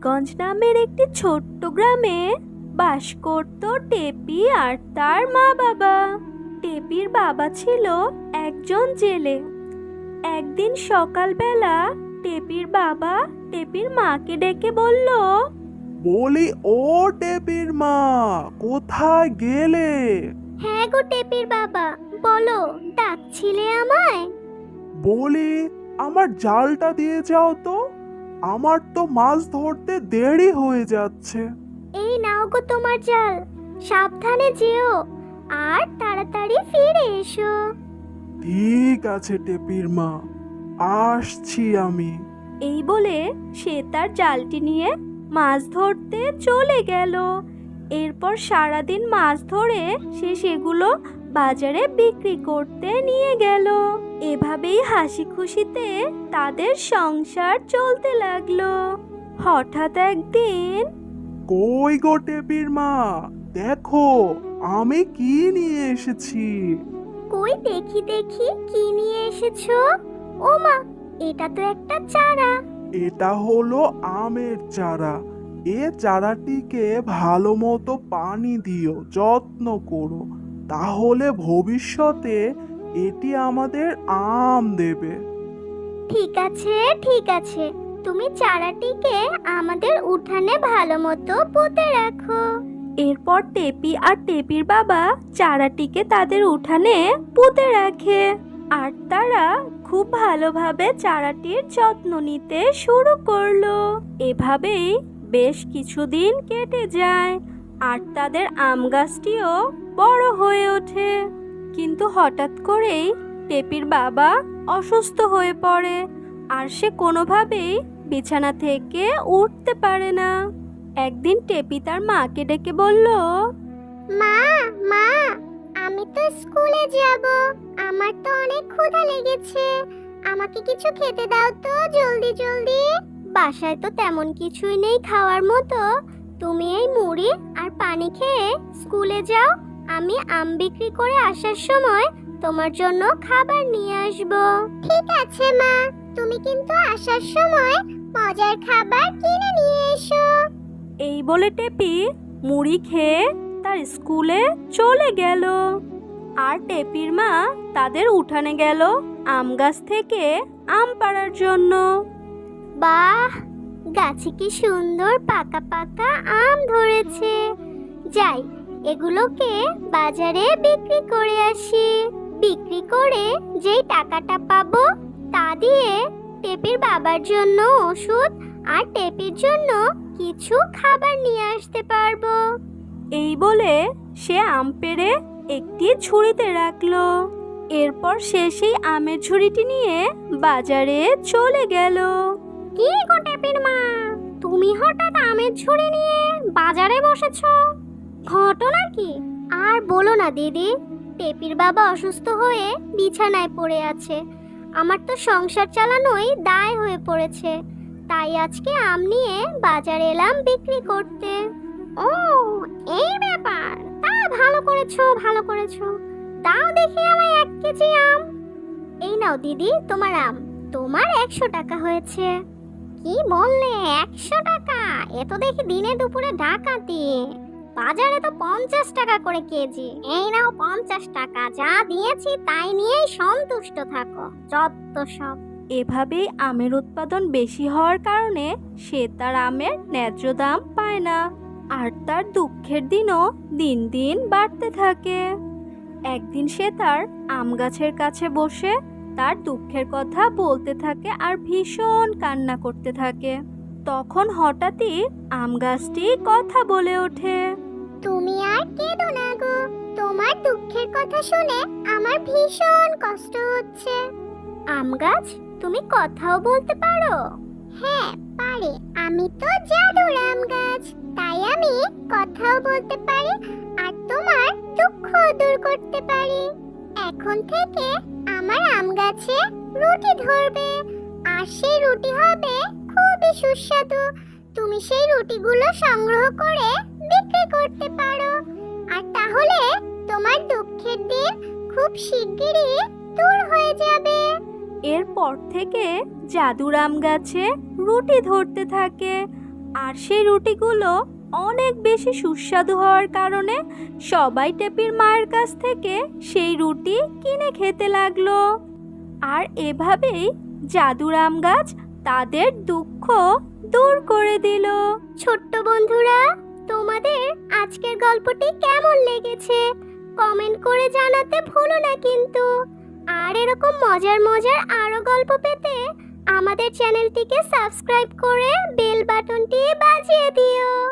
গোপালগঞ্জ নামের একটি ছোট্ট গ্রামে বাস করত টেপি আর তার মা বাবা। টেপির বাবা ছিল একজন জেলে। একদিন সকালবেলা টেপির বাবা টেপির মাকে ডেকে বলল, বলি ও টেপির মা, কোথায় গেলে? হ্যাঁ গো টেপির বাবা, বলো, ডাকছিলে আমায়? বলি আমার জালটা দিয়ে যাও তো, আমার তো মাছ ধরতে দেরি হয়ে যাচ্ছে। এই নাও গো তোমার জাল, সাবধানে যেও আর তাড়াতাড়ি ফিরে এসো। ঠিক আছে টেপির মা, আসছি আমি। এই বলে সে তার জালটি নিয়ে মাছ ধরতে চলে গেল। এরপর সারাদিন মাছ ধরে সে সেগুলো বাজারে বিক্রি করতে নিয়ে গেল। এভাবেই হাসি খুশিতে তাদের সংসার চলতে লাগলো। হঠাৎ একদিন কই গো টেপির মা, দেখো আমি কি নিয়ে এসেছি। কই দেখি দেখি, কি নিয়ে এসেছো? ও মা, এটা তো একটা চারা। এটা হলো আমের চারা। এ চারাটিকে ভালো মতো পানি দিও, যত্ন করো, তাহলে ভবিষ্যতে এটি আমাদের আম দেবে। ঠিক আছে ঠিক আছে, তুমি চারাটিকে আমাদের উঠানে ভালো মতো পুঁতে রাখো। এরপর টেপি আর টেপির বাবা চারাটিকে তাদের উঠানে পুঁতে রাখে। আর তারা খুব ভালোভাবে চারাটির যত্ন নিতে শুরু করলো। এভাবেই বেশ কিছুদিন কেটে যায় আর তাদের আম গাছটিও বড় হয়ে ওঠে। কিন্তু হঠাৎ করেই টেপির বাবা অসুস্থ হয়ে পড়ে আর সে কোনোভাবেই বিছানা থেকে উঠতে পারে না। একদিন টেপি তার মাকে ডেকে বলল, মা মা, আমি তো স্কুলে যাব, আমার তো অনেক ক্ষুধা লেগেছে, আমাকে কিছু খেতে দাও তো জলদি জলদি। বাসায় তো তেমন কিছুই নেই খাওয়ার মতো, তুমি এই মুড়ি আর পানি খেয়ে স্কুলে যাও, আমি আম বিক্রি করে আসার সময় তোমার জন্য খাবার নিয়ে আসব। ঠিক আছে মা, তুমি কিন্তু আসার সময় মজার খাবার কিনে নিয়ে এসো। এই বলে টেপি মুড়ি খেয়ে তার স্কুলে চলে গেল। আর টেপির মা তাদের উঠানে গেল আম গাছ থেকে আম পাড়ার জন্য। বাহ, গাছে কি সুন্দর পাকা পাকা আম ধরেছে, যাই এগুলোকে বাজারে বিক্রি করে আসি। বিক্রি করে যেই টাকাটা পাবো তা দিয়ে টেপির বাবার জন্য ওষুধ আর টেপির জন্য কিছু খাবার নিয়ে আসতে পারবো। এই বলে সে আম পেড়ে একটি ঝুড়িতে রাখলো। এরপর সে সেই আমের ঝুড়িটি নিয়ে বাজারে চলে গেল। কি গো টেপির মা, তুমি হঠাৎ আমের ঝুড়ি নিয়ে বাজারে বসেছো, ঘটনা কি? আর বলো না দিদি, টেপির বাবা অসুস্থ হয়ে বিছানায় পড়ে আছে, আমার তো সংসার চালানোই দায় হয়ে পড়েছে, তাই আজকে আম নিয়ে বাজারে এলাম বিক্রি করতে। ও, এই ব্যাপার, তা ভালো করেছো ভালো করেছো, দাও দেখি আমায় 1 কেজি আম। এই নাও দিদি তোমার আম, তোমার 100 টাকা হয়েছে। কি বললে, 100 টাকা? এ তো দেখি দিনে দুপুরে ডাকাতি, বাজারে তো 50 টাকা করে কেজি। এই নাও 50 টাকা, যা দিয়েছি তাই নিয়েই সন্তুষ্ট থাকো, যত সব। এভাবেই আমের উৎপাদন বেশি হওয়ার কারণে সে তার আমের ন্যায্য দাম পায় না আর তার দুঃখের দিনও দিন দিন বাড়তে থাকে। একদিন সে তার আম গাছের কাছে বসে তার দুঃখের কথা বলতে থাকে আর ভীষণ কান্না করতে থাকে। তখন হঠাৎই আম গাছটি কথা বলে ওঠে, তুমি আর কেঁদো না গো, তোমার দুঃখের কথা শুনে আমার ভীষণ কষ্ট হচ্ছে। আম গাছ, তুমি কথাও বলতে পারো? হ্যাঁ পারি, আমি তো জাদুর আম গাছ, তাই আমি কথাও বলতে পারি আর তোমার দুঃখ দূর করতে পারি। এখন থেকে আমার আম গাছে রুটি ধরবে আর সেই রুটি হবে খুবই সুস্বাদু। তুমি সেই রুটিগুলো সংগ্রহ করে বিক্রি করতে পারো, আর তাহলে তোমার দুঃখের দিন খুব শিগগিরই দূর হয়ে যাবে। এরপর থেকে জাদুর আম গাছে রুটি ধরতে থাকে আর সেই রুটিগুলো অনেক বেশি সুস্বাদু হওয়ার কারণে সবাই টেপির মায়ের কাছ থেকে সেই রুটি কিনে খেতে লাগলো। আর এভাবেই জাদুর আম গাছ তাদের দুঃখ দূর করে দিল। ছোট্ট বন্ধুরা, তোমাদের আজকের গল্পটি কেমন লেগেছে কমেন্ট করে জানাতে ভুলো না কিন্তু। আর এরকম মজার মজার আরো গল্প পেতে আমাদের চ্যানেলটিকে সাবস্ক্রাইব করে বেল বাটনটি বাজিয়ে দিও।